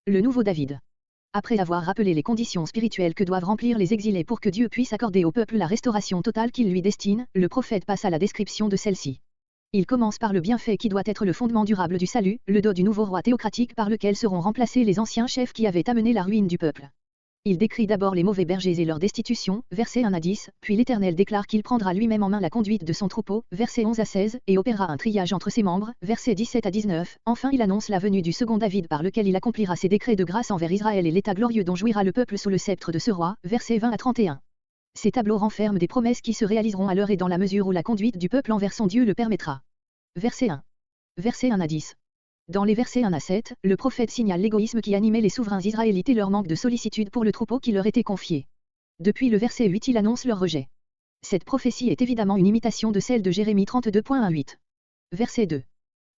Le nouveau David. Après avoir rappelé les conditions spirituelles que doivent remplir les exilés pour que Dieu puisse accorder au peuple la restauration totale qu'il lui destine, le prophète passe à la description de celle-ci. Il commence par le bienfait qui doit être le fondement durable du salut, le dos du nouveau roi théocratique par lequel seront remplacés les anciens chefs qui avaient amené la ruine du peuple. Il décrit d'abord les mauvais bergers et leur destitution, versets 1 à 10, puis l'Éternel déclare qu'il prendra lui-même en main la conduite de son troupeau, versets 11 à 16, et opérera un triage entre ses membres, versets 17 à 19. Enfin il annonce la venue du second David par lequel il accomplira ses décrets de grâce envers Israël et l'état glorieux dont jouira le peuple sous le sceptre de ce roi, versets 20 à 31. Ces tableaux renferment des promesses qui se réaliseront à l'heure et dans la mesure où la conduite du peuple envers son Dieu le permettra. Verset 1. Versets 1 à 10. Dans les versets 1 à 7, le prophète signale l'égoïsme qui animait les souverains israélites et leur manque de sollicitude pour le troupeau qui leur était confié. Depuis le verset 8 il annonce leur rejet. Cette prophétie est évidemment une imitation de celle de Jérémie 32.18. Verset 2.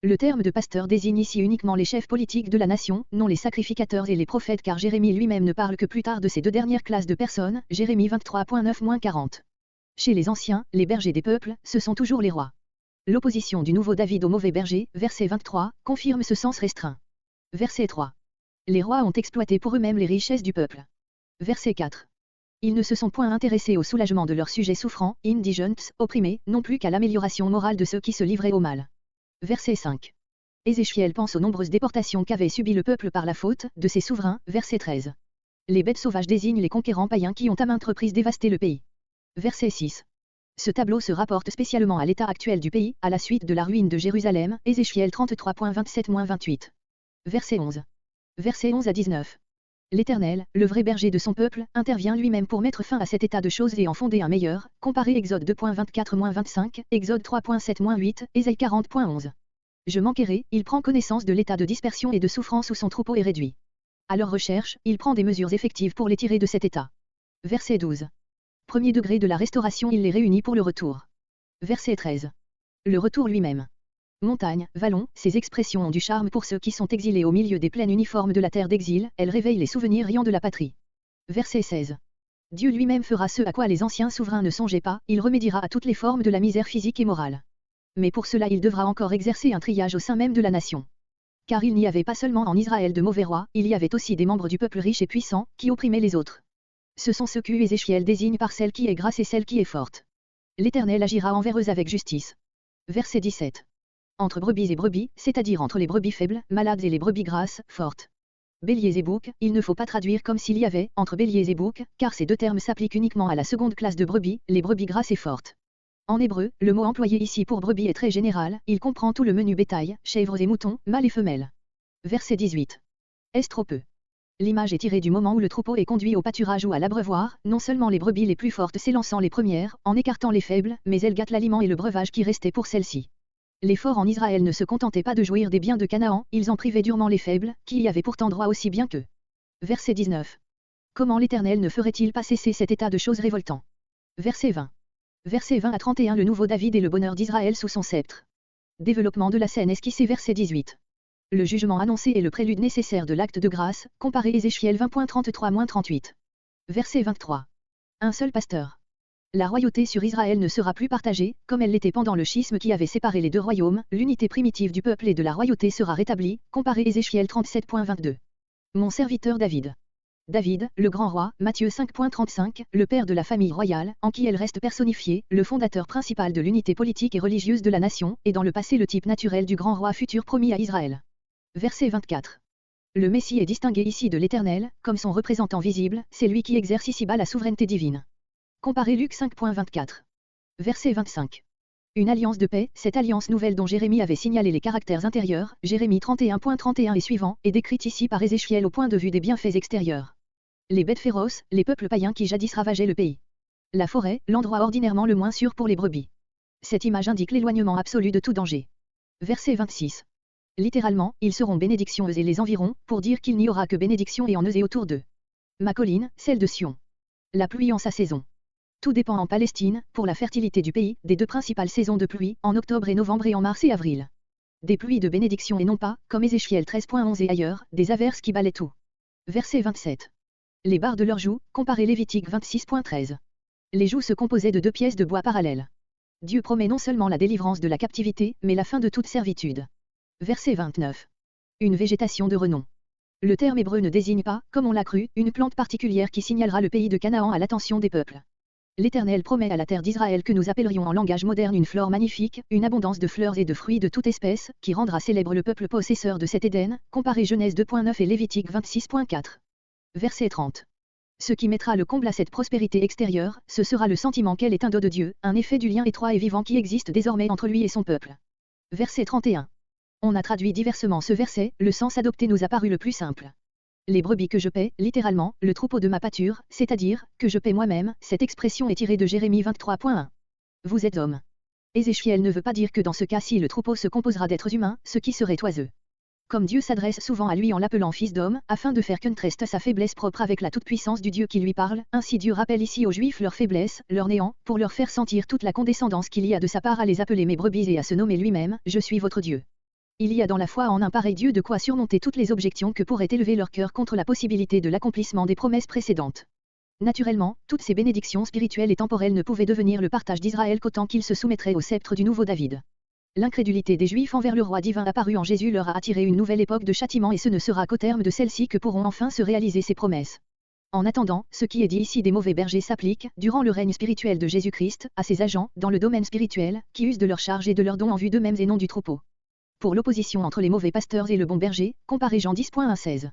Le terme de pasteur désigne ici uniquement les chefs politiques de la nation, non les sacrificateurs et les prophètes car Jérémie lui-même ne parle que plus tard de ces deux dernières classes de personnes, Jérémie 23.9-40. Chez les anciens, les bergers des peuples, ce sont toujours les rois. L'opposition du nouveau David au mauvais berger, verset 23, confirme ce sens restreint. Verset 3. Les rois ont exploité pour eux-mêmes les richesses du peuple. Verset 4. Ils ne se sont point intéressés au soulagement de leurs sujets souffrants, indigents, opprimés, non plus qu'à l'amélioration morale de ceux qui se livraient au mal. Verset 5. Ézéchiel pense aux nombreuses déportations qu'avait subies le peuple par la faute de ses souverains, verset 13. Les bêtes sauvages désignent les conquérants païens qui ont à maintes reprises dévasté le pays. Verset 6. Ce tableau se rapporte spécialement à l'état actuel du pays, à la suite de la ruine de Jérusalem, Ézéchiel 33.27-28. Verset 11. Versets 11 à 19. L'Éternel, le vrai berger de son peuple, intervient lui-même pour mettre fin à cet état de choses et en fonder un meilleur, comparé Exode 2.24-25, Exode 3.7-8, Ésaïe 40.11. Je manquerai, il prend connaissance de l'état de dispersion et de souffrance où son troupeau est réduit. À leur recherche, il prend des mesures effectives pour les tirer de cet état. Verset 12. Premier degré de la restauration il les réunit pour le retour. Verset 13. Le retour lui-même. Montagne, vallon, ces expressions ont du charme pour ceux qui sont exilés au milieu des plaines uniformes de la terre d'exil, elles réveillent les souvenirs riants de la patrie. Verset 16. Dieu lui-même fera ce à quoi les anciens souverains ne songeaient pas, il remédiera à toutes les formes de la misère physique et morale. Mais pour cela il devra encore exercer un triage au sein même de la nation. Car il n'y avait pas seulement en Israël de mauvais rois, il y avait aussi des membres du peuple riche et puissant, qui opprimaient les autres. Ce sont ceux que Ézéchiel désigne par celle qui est grasse et celle qui est forte. L'Éternel agira envers eux avec justice. Verset 17. Entre brebis et brebis, c'est-à-dire entre les brebis faibles, malades et les brebis grasses, fortes. Béliers et boucs, il ne faut pas traduire comme s'il y avait, entre béliers et boucs, car ces deux termes s'appliquent uniquement à la seconde classe de brebis, les brebis grasses et fortes. En hébreu, le mot employé ici pour brebis est très général, il comprend tout le menu bétail, chèvres et moutons, mâles et femelles. Verset 18. Est-ce trop peu? L'image est tirée du moment où le troupeau est conduit au pâturage ou à l'abreuvoir, non seulement les brebis les plus fortes s'élançant les premières, en écartant les faibles, mais elles gâtent l'aliment et le breuvage qui restait pour celles-ci. Les forts en Israël ne se contentaient pas de jouir des biens de Canaan, ils en privaient durement les faibles, qui y avaient pourtant droit aussi bien qu'eux. Verset 19. Comment l'Éternel ne ferait-il pas cesser cet état de choses révoltant? Verset 20. Verset 20 à 31 Le nouveau David et le bonheur d'Israël sous son sceptre. Développement de la scène esquissée verset 18. Le jugement annoncé est le prélude nécessaire de l'acte de grâce, comparé Ézéchiel 20.33-38. Verset 23. Un seul pasteur. La royauté sur Israël ne sera plus partagée, comme elle l'était pendant le schisme qui avait séparé les deux royaumes, l'unité primitive du peuple et de la royauté sera rétablie, comparé Ézéchiel 37.22. Mon serviteur David. David, le grand roi, Matthieu 5.35, le père de la famille royale, en qui elle reste personnifiée, le fondateur principal de l'unité politique et religieuse de la nation, et dans le passé le type naturel du grand roi futur promis à Israël. Verset 24. Le Messie est distingué ici de l'Éternel, comme son représentant visible, c'est lui qui exerce ici-bas la souveraineté divine. Comparez Luc 5.24. Verset 25. Une alliance de paix, cette alliance nouvelle dont Jérémie avait signalé les caractères intérieurs, Jérémie 31.31 et suivant, est décrite ici par Ézéchiel au point de vue des bienfaits extérieurs. Les bêtes féroces, les peuples païens qui jadis ravageaient le pays. La forêt, l'endroit ordinairement le moins sûr pour les brebis. Cette image indique l'éloignement absolu de tout danger. Verset 26. Littéralement, ils seront bénédictions eux et les environs, pour dire qu'il n'y aura que bénédiction et en eux et autour d'eux. Ma colline, celle de Sion. La pluie en sa saison. Tout dépend en Palestine, pour la fertilité du pays, des deux principales saisons de pluie, en octobre et novembre et en mars et avril. Des pluies de bénédiction et non pas, comme Ézéchiel 13.11 et ailleurs, des averses qui balaient tout. Verset 27. Les barres de leurs joues, comparez Lévitique 26.13. Les joues se composaient de deux pièces de bois parallèles. Dieu promet non seulement la délivrance de la captivité, mais la fin de toute servitude. Verset 29. Une végétation de renom. Le terme hébreu ne désigne pas, comme on l'a cru, une plante particulière qui signalera le pays de Canaan à l'attention des peuples. L'Éternel promet à la terre d'Israël que nous appellerions en langage moderne une flore magnifique, une abondance de fleurs et de fruits de toute espèce, qui rendra célèbre le peuple possesseur de cet Éden, comparé Genèse 2.9 et Lévitique 26.4. Verset 30. Ce qui mettra le comble à cette prospérité extérieure, ce sera le sentiment qu'elle est un don de Dieu, un effet du lien étroit et vivant qui existe désormais entre lui et son peuple. Verset 31. On a traduit diversement ce verset, le sens adopté nous a paru le plus simple. Les brebis que je paie, littéralement, le troupeau de ma pâture, c'est-à-dire, que je paie moi-même, cette expression est tirée de Jérémie 23.1. Vous êtes homme. Ézéchiel ne veut pas dire que dans ce cas-ci le troupeau se composera d'êtres humains, ce qui serait oiseux. Comme Dieu s'adresse souvent à lui en l'appelant fils d'homme, afin de faire contraste sa faiblesse propre avec la toute-puissance du Dieu qui lui parle, ainsi Dieu rappelle ici aux Juifs leur faiblesse, leur néant, pour leur faire sentir toute la condescendance qu'il y a de sa part à les appeler mes brebis et à se nommer lui-même, je suis votre Dieu. Il y a dans la foi en un pareil Dieu de quoi surmonter toutes les objections que pourraient élever leur cœur contre la possibilité de l'accomplissement des promesses précédentes. Naturellement, toutes ces bénédictions spirituelles et temporelles ne pouvaient devenir le partage d'Israël qu'autant qu'il se soumettrait au sceptre du nouveau David. L'incrédulité des Juifs envers le roi divin apparu en Jésus leur a attiré une nouvelle époque de châtiment et ce ne sera qu'au terme de celle-ci que pourront enfin se réaliser ces promesses. En attendant, ce qui est dit ici des mauvais bergers s'applique, durant le règne spirituel de Jésus-Christ, à ses agents, dans le domaine spirituel, qui usent de leur charge et de leurs dons en vue d'eux-mêmes et non du troupeau. Pour l'opposition entre les mauvais pasteurs et le bon berger, comparez Jean 10.16.